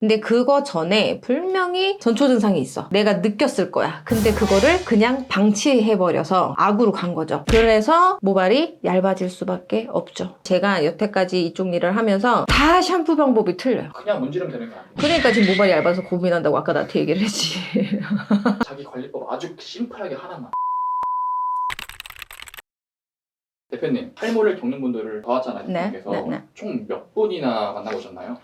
근데 그거 전에 분명히 전초 증상이 있어. 내가 느꼈을 거야. 근데 그거를 그냥 방치해버려서 악으로 간 거죠. 그래서 모발이 얇아질 수밖에 없죠. 제가 여태까지 이쪽 일을 하면서 다 샴푸 방법이 틀려요. 그냥 문지르면 되는 거 아니에요? 그러니까 지금 모발이 얇아서 고민한다고 아까 나한테 얘기를 했지. 자기 관리법 아주 심플하게 하나만. 대표님, 탈모를 겪는 분들을 봐왔잖아요. 네, 그래서 총 몇 분이나 만나보셨나요?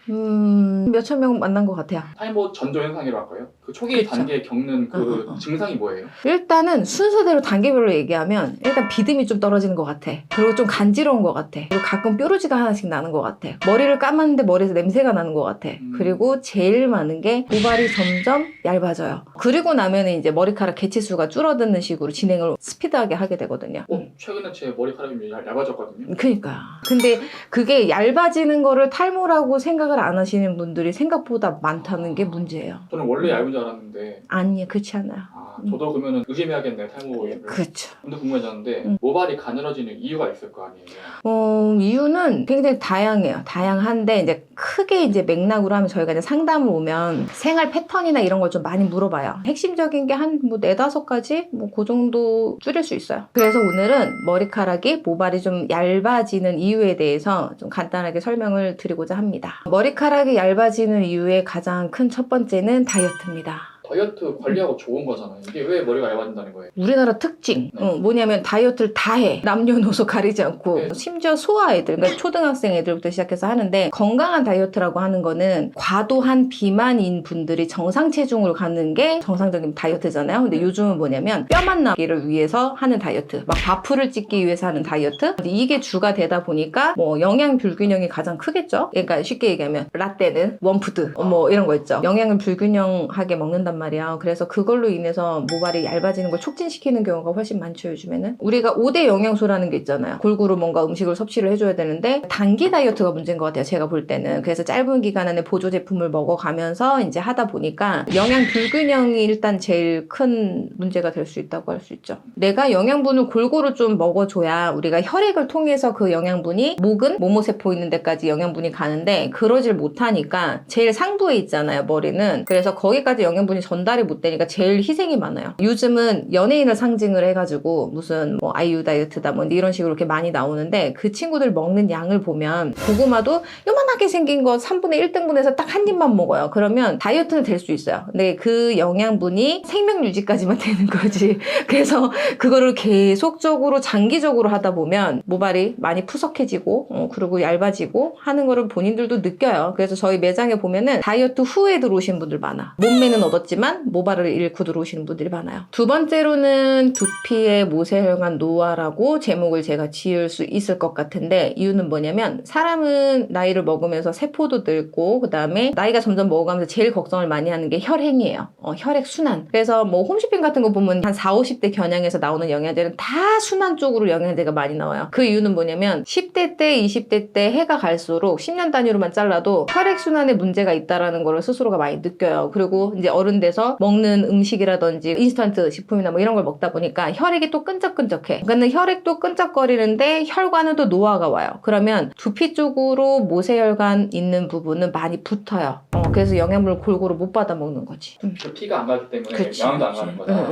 몇천 명 만난 것 같아요. 탈모 전조 현상이라고 할까요? 그 초기 그쵸. 단계에 겪는 그 증상이 뭐예요? 일단은 순서대로 단계별로 얘기하면 일단 비듬이 좀 떨어지는 것 같아. 그리고 좀 간지러운 것 같아. 그리고 가끔 뾰루지가 하나씩 나는 것 같아. 머리를 감았는데 머리에서 냄새가 나는 것 같아. 그리고 제일 많은 게 모발이 점점 얇아져요. 그리고 나면 이제 머리카락 개체수가 줄어드는 식으로 진행을 스피드하게 하게 되거든요. 최근에 제 머리카락이 얇아졌거든요. 그니까요. 근데 그게 얇아지는 거를 탈모라고 생각을 안 하시는 분들이 생각보다 많다는 게 문제예요. 저는 원래 얇은 줄 알았는데. 아니요, 그렇지 않아요. 저도 그러면 의심해야겠네요, 탈모를. 그렇죠. 근데 궁금해졌는데 모발이 가늘어지는 이유가 있을 거 아니에요? 이유는 굉장히 다양해요. 다양한데 이제 크게 이제 맥락으로 하면 저희가 이제 상담을 오면 생활 패턴이나 이런 걸 좀 많이 물어봐요. 핵심적인 게 한 뭐 4-5가지 뭐 그 정도 줄일 수 있어요. 그래서 오늘은 머리카락이 모발이 좀 얇아지는 이유에 대해서 좀 간단하게 설명을 드리고자 합니다. 머리카락이 얇아지는 이유의 가장 큰 첫 번째는 다이어트입니다. 다이어트 관리하고 좋은 거잖아요. 이게 왜 머리가 얇아진다는 거예요? 우리나라 특징 뭐냐면 다이어트를 다 해. 남녀노소 가리지 않고 심지어 소아애들, 그러니까 초등학생 애들부터 시작해서 하는데 건강한 다이어트라고 하는 거는 과도한 비만인 분들이 정상 체중으로 가는 게 정상적인 다이어트잖아요. 근데 요즘은 뭐냐면 뼈만 나기를 위해서 하는 다이어트, 막 바프를 찢기 위해서 하는 다이어트, 이게 주가 되다 보니까 뭐 영양 불균형이 가장 크겠죠. 그러니까 쉽게 얘기하면 라떼는 원푸드 뭐 이런 거 있죠. 영양을 불균형하게 먹는단 말이야. 그래서 그걸로 인해서 모발이 얇아지는 걸 촉진시키는 경우가 훨씬 많죠. 요즘에는 우리가 5대 영양소라는 게 있잖아요. 골고루 뭔가 음식을 섭취를 해줘야 되는데 단기 다이어트가 문제인 것 같아요. 제가 볼 때는. 그래서 짧은 기간 안에 보조 제품을 먹어가면서 이제 하다 보니까 영양 불균형이 일단 제일 큰 문제가 될 수 있다고 할 수 있죠. 내가 영양분을 골고루 좀 먹어줘야 우리가 혈액을 통해서 그 영양분이 목은 모모세포 있는 데까지 영양분이 가는데 그러질 못하니까 제일 상부에 있잖아요. 머리는. 그래서 거기까지 영양분이 전달이 못 되니까 제일 희생이 많아요. 요즘은 연예인을 상징을 해가지고 무슨 뭐 아이유 다이어트다 뭐 이런 식으로 이렇게 많이 나오는데 그 친구들 먹는 양을 보면 고구마도 요만하게 생긴 거 3분의 1등분해서 딱 한 입만 먹어요. 그러면 다이어트는 될 수 있어요. 근데 그 영양분이 생명 유지까지만 되는 거지. 그래서 그거를 계속적으로 장기적으로 하다 보면 모발이 많이 푸석해지고 그리고 얇아지고 하는 거를 본인들도 느껴요. 그래서 저희 매장에 보면은 다이어트 후에 들어오신 분들 많아. 몸매는 얻었지만 모발을 잃고 들어오시는 분들이 많아요. 두 번째로는 두피의 모세혈관 노화라고 제목을 제가 지을 수 있을 것 같은데 이유는 뭐냐면 사람은 나이를 먹으면서 세포도 늙고 그 다음에 나이가 점점 먹어가면서 제일 걱정을 많이 하는 게 혈행이에요. 혈액 순환. 그래서 뭐 홈쇼핑 같은 거 보면 한 40, 50대 겨냥해서 나오는 영양제는 다 순환 쪽으로 영양제가 많이 나와요. 그 이유는 뭐냐면 10대 때 20대 때 해가 갈수록 10년 단위로만 잘라도 혈액 순환에 문제가 있다라는 걸 스스로가 많이 느껴요. 그리고 이제 어른 돼서 먹는 음식이라든지 인스턴트 식품이나 뭐 이런 걸 먹다 보니까 혈액이 또 끈적끈적해. 그러니까 혈액도 끈적거리는데 혈관은 또 노화가 와요. 그러면 두피 쪽으로 모세혈관 있는 부분은 많이 붙어요. 그래서 영양분을 골고루 못 받아 먹는 거지. 그 피가 안 가기 때문에 그치, 영양도 안 가는 거다.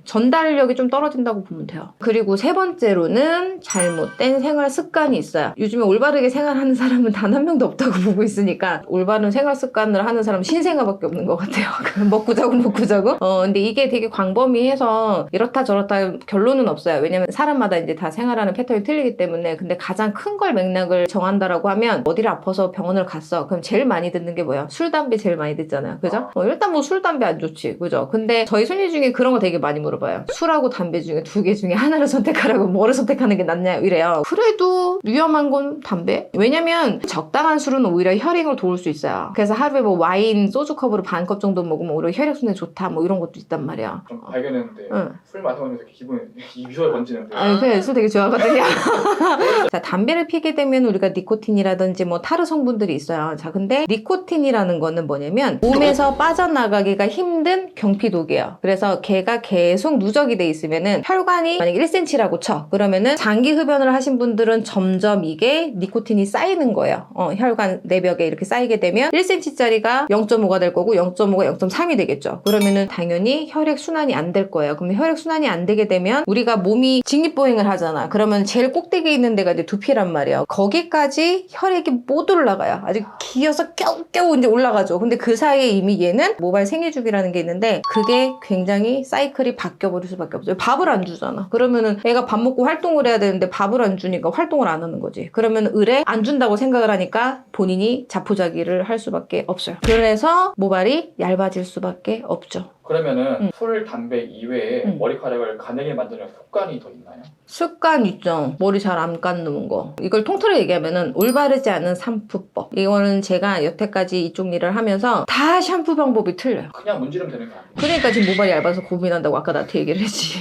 전달력이 좀 떨어진다고 보면 돼요. 그리고 세 번째로는 잘못된 생활 습관이 있어요. 요즘에 올바르게 생활하는 사람은 단 한 명도 없다고 보고 있으니까 올바른 생활 습관을 하는 사람은 신생아밖에 없는 것 같아요. 먹고 자고. 근데 이게 되게 광범위해서 이렇다 저렇다 결론은 없어요. 왜냐면 사람마다 이제 다 생활하는 패턴이 틀리기 때문에. 근데 가장 큰 걸 맥락을 정한다라고 하면 어디를 아파서 병원을 갔어. 그럼 제일 많이 듣는 게 뭐예요? 술, 담배 제일 많이 듣잖아요. 그죠? 일단 뭐 술, 담배 안 좋지. 그죠? 근데 저희 손님 중에 그런 거 되게 많이 물어봐요. 술하고 담배 중에 두 개 중에 하나를 선택하라고 뭐를 선택하는 게 낫냐 이래요. 그래도 위험한 건 담배? 왜냐면 적당한 술은 오히려 혈행을 도울 수 있어요. 그래서 하루에 뭐 와인, 소주 컵으로 반 컵 정도 먹으면 오히려 혈액순환에 좋다 뭐 이런 것도 있단 말이야. 좀 발견했는데 응. 술 마셔보면서 기분이 이 미소에 번지는데. 아니, 그냥 술 되게 좋아하거든요. 자, 담배를 피게 되면 우리가 니코틴이라든지 뭐 타르 성분들이 있어요. 자, 근데 니코틴이라는 거는 뭐냐면 몸에서 빠져나가기가 힘든 경피독이에요. 그래서 걔가 계속 누적이 돼 있으면은 혈관이 만약에 1cm라고 쳐. 그러면은 장기 흡연을 하신 분들은 점점 이게 니코틴이 쌓이는 거예요. 혈관 내벽에 이렇게 쌓이게 되면 1cm짜리가 0.5가 될 거고 0.5가 0.3이 되겠죠. 그러면은 당연히 혈액 순환이 안 될 거예요. 그럼 혈액 순환이 안 되게 되면 우리가 몸이 직립보행을 하잖아. 그러면 제일 꼭대기에 있는 데가 이제 두피란 말이에요. 거기까지 혈액이 못 올라가요. 아주 기어서 겨우겨우 이제 올라가죠. 근데 그 사이에 이미 얘는 모발 생리주기라는 게 있는데 그게 굉장히 사이클이 바뀌어버릴 수밖에 없어요. 밥을 안 주잖아. 그러면은 애가 밥 먹고 활동을 해야 되는데 밥을 안 주니까 활동을 안 하는 거지. 그러면 을에 안 준다고 생각을 하니까 본인이 자포자기를 할 수밖에 없어요. 그래서 모발이 얇아질 수밖에 없죠. 그러면은 술, 담배 이외에 머리카락을 가늘게 만드는 습관이 더 있나요? 습관 있죠. 머리 잘 안 깎는 거. 이걸 통틀어 얘기하면은 올바르지 않은 샴푸법. 이거는 제가 여태까지 이쪽 일을 하면서 다 샴푸 방법이 틀려요. 그냥 문지르면 되는 거 아니에요? 그러니까 지금 모발이 얇아서 고민한다고 아까 나한테 얘기를 했지.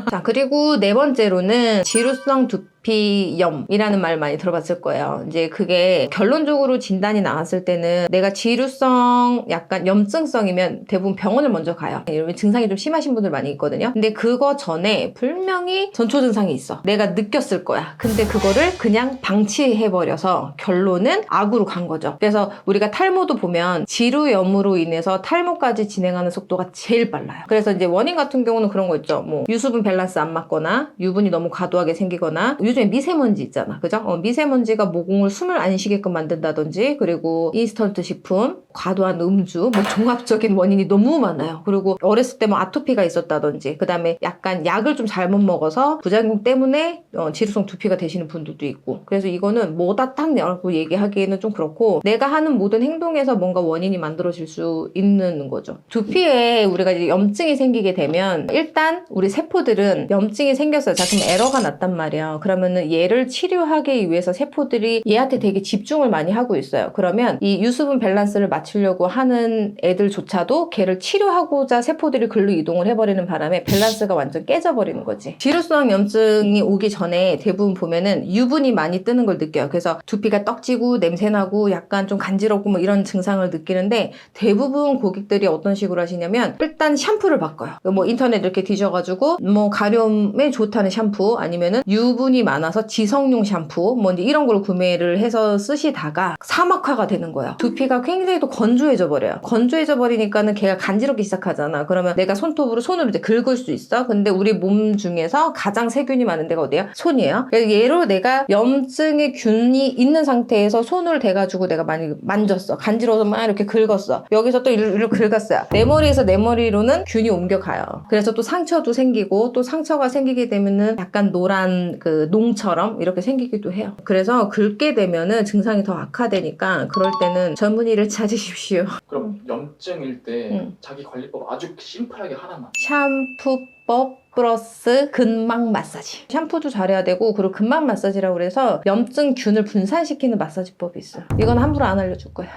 자, 그리고 네 번째로는 지루성 두피염이라는 말 많이 들어봤을 거예요. 이제 그게 결론적으로 진단이 나왔을 때는 내가 지루성 약간 염증성이면 대부분 병원을 먼저 가요. 이러면 증상이 좀 심하신 분들 많이 있거든요. 근데 그거 전에 분명히 전초 증상이 있어. 내가 느꼈을 거야. 근데 그거를 그냥 방치해버려서 결론은 악으로 간 거죠. 그래서 우리가 탈모도 보면 지루염으로 인해서 탈모까지 진행하는 속도가 제일 빨라요. 그래서 이제 원인 같은 경우는 그런 거 있죠. 뭐 유수분 밸런스 안 맞거나 유분이 너무 과도하게 생기거나 요즘에 미세먼지 있잖아. 그죠? 미세먼지가 모공을 숨을 안 쉬게끔 만든다든지 그리고 인스턴트 식품, 과도한 음주, 뭐 종합적인 원인이 너무 많아요. 그리고 어렸을 때 뭐 아토피가 있었다든지 그 다음에 약간 약을 좀 잘못 먹어서 부작용 때문에 지루성 두피가 되시는 분들도 있고 그래서 이거는 뭐다 딱 내라고 얘기하기에는 좀 그렇고 내가 하는 모든 행동에서 뭔가 원인이 만들어질 수 있는 거죠. 두피에 우리가 이제 염증이 생기게 되면 일단 우리 세포들은 염증이 생겼어요. 자, 그럼 에러가 났단 말이야. 그러면은 얘를 치료하기 위해서 세포들이 얘한테 되게 집중을 많이 하고 있어요. 그러면 이 유수분 밸런스를 맞추려고 하는 애들조차도 걔를 치료하고자 세포들이 글로 이동을 해버리는 바람에 밸런스가 완전 깨져버리는 거지. 지루성 염증이 오기 전에 대부분 보면은 유분이 많이 뜨는 걸 느껴요. 그래서 두피가 떡지고 냄새나고 약간 좀 간지럽고 뭐 이런 증상을 느끼는데 대부분 고객들이 어떤 식으로 하시냐면 일단 샴푸를 바꿔요. 뭐 인터넷 이렇게 뒤져가지고 뭐 가려움에 좋다는 샴푸 아니면은 유분이 많아서 지성용 샴푸 뭐 이런 걸 구매를 해서 쓰시다가 사막화가 되는 거예요. 두피가 굉장히 또 건조해져 버려요. 건조해져 버리니까는 걔가 간지럽기 시작하잖아. 그러면 내가 손톱으로 손으로 이제 긁을 수 있어. 근데 우리 몸 중에서 가장 세균이 많은 데가 어디야? 손이에요. 그래서 얘로 내가 염증의 균이 있는 상태에서 손을 대가지고 내가 많이 만졌어. 간지러워서 막 이렇게 긁었어. 여기서 또 이렇게 긁었어요. 내 머리에서 내 머리로는 균이 옮겨가요. 그래서 또 상처도 생기고 또 상처가 생기게 되면은 약간 노란 그 농처럼 이렇게 생기기도 해요. 그래서 긁게 되면은 증상이 더 악화되니까 그럴 때는 전문의를 찾으십시오. 그럼 염증일 때 응. 자기 관리법 아주 심플하게 하나만. 샴푸법 플러스 근막 마사지. 샴푸도 잘해야 되고 그리고 근막 마사지라고 그래서 염증균을 분산시키는 마사지법이 있어요. 이건 함부로 안 알려줄 거야.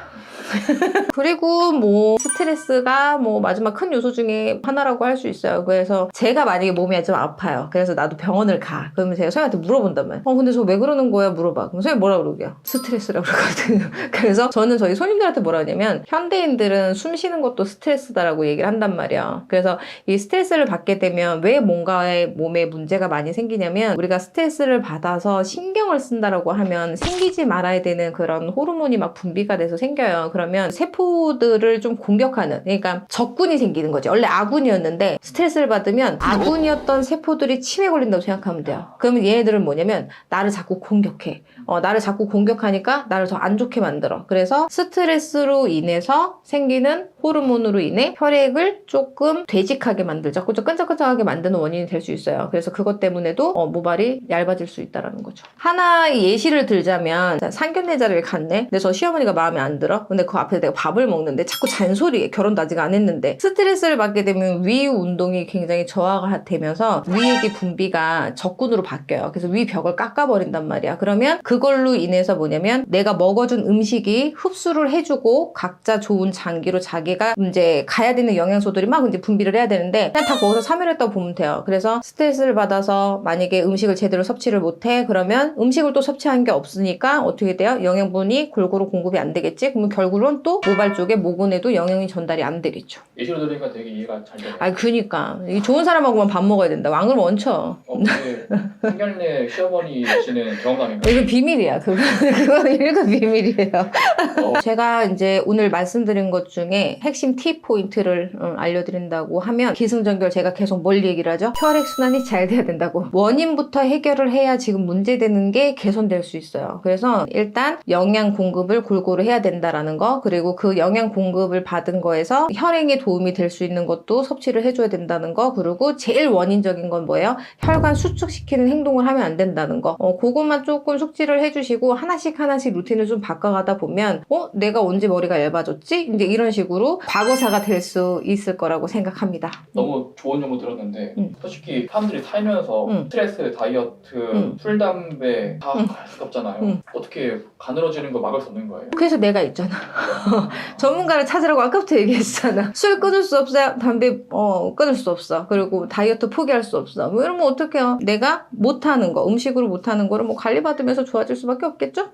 그리고 뭐 스트레스가 뭐 마지막 큰 요소 중에 하나라고 할 수 있어요. 그래서 제가 만약에 몸이 좀 아파요. 그래서 나도 병원을 가. 그러면 제가 선생님한테 물어본단 말이에요. 근데 저 왜 그러는 거야? 물어봐. 그럼 선생님 뭐라 그러게요? 스트레스라고 그러거든요. 그래서 저는 저희 손님들한테 뭐라 하냐면 현대인들은 숨 쉬는 것도 스트레스다라고 얘기를 한단 말이에요. 그래서 이 스트레스를 받게 되면 왜 뭔가에 몸에 문제가 많이 생기냐면 우리가 스트레스를 받아서 신경을 쓴다라고 하면 생기지 말아야 되는 그런 호르몬이 막 분비가 돼서 생겨요. 그러면 세포들을 좀 공격하는, 그러니까 적군이 생기는 거죠. 원래 아군이었는데 스트레스를 받으면 아군이었던 세포들이 치매 걸린다고 생각하면 돼요. 그러면 얘네들은 뭐냐면 나를 자꾸 공격해. 나를 자꾸 공격하니까 나를 더 안 좋게 만들어. 그래서 스트레스로 인해서 생기는 호르몬으로 인해 혈액을 조금 되직하게 만들자, 끈적끈적하게 만드는 원인이 될 수 있어요. 그래서 그것 때문에도 모발이 얇아질 수 있다는 거죠. 하나의 예시를 들자면 상견례자를 갔네. 근데 저 시어머니가 마음에 안 들어. 근데 먹는데 그 앞에서 내가 밥을 먹는데 자꾸 잔소리해. 결혼도 아직 안 했는데. 스트레스를 받게 되면 위 운동이 굉장히 저하가 되면서 위액의 분비가 적군으로 바뀌어요. 그래서 위 벽을 깎아버린단 말이야. 그러면 그걸로 인해서 뭐냐면 내가 먹어준 음식이 흡수를 해주고 각자 좋은 장기로 자기가 이제 가야 되는 영양소들이 막 이제 분비를 해야 되는데 그냥 다 거기서 사멸했다고 보면 돼요. 그래서 스트레스를 받아서 만약에 음식을 제대로 섭취를 못해 그러면 음식을 또 섭취한 게 없으니까 어떻게 돼요? 영양분이 골고루 공급이 안 되겠지? 그러면 결국은 또 모발 쪽에 모근에도 영양이 전달이 안 되겠죠. 예시로 들으니까 되게 이해가 잘 되네요. 아, 그니까 이 좋은 사람하고만 밥 먹어야 된다. 안 그러면 얹혀. 근데 상견례 시어머니시는 경험담인가요? 이거 비밀이야. 그거는 일급 비밀이에요. 제가 이제 오늘 말씀드린 것 중에 핵심 티 포인트를 알려드린다고 하면 기승전결 제가 계속 뭘 얘기를 하죠? 혈액순환이 잘 돼야 된다고. 원인부터 해결을 해야 지금 문제되는 게 개선될 수 있어요. 그래서 일단 영양 공급을 골고루 해야 된다라는 거, 그리고 그 영양 공급을 받은 거에서 혈행에 도움이 될 수 있는 것도 섭취를 해줘야 된다는 거, 그리고 제일 원인적인 건 뭐예요? 혈관 수축시키는 행동을 하면 안 된다는 거. 그것만 조금 숙지를 해주시고 하나씩 루틴을 좀 바꿔가다 보면 내가 언제 머리가 얇아졌지? 이제 이런 식으로 과거사가 될 수 있을 거라고 생각합니다. 너무 좋은 정보 들었는데 솔직히 사람들이 살면서 스트레스, 다이어트, 술, 담배 다 갈 수가 없잖아요. 어떻게 가늘어지는 거 막을 수 없는 거예요? 그래서 내가 있잖아. 전문가를 찾으라고 아까부터 얘기했잖아. 술 끊을 수 없어요. 담배 끊을 수 없어. 그리고 다이어트 포기할 수 없어. 뭐 이러면 어떡해요? 내가 못하는 거, 음식으로 못하는 거를 뭐 관리받으면서 좋아질 수밖에 없겠죠?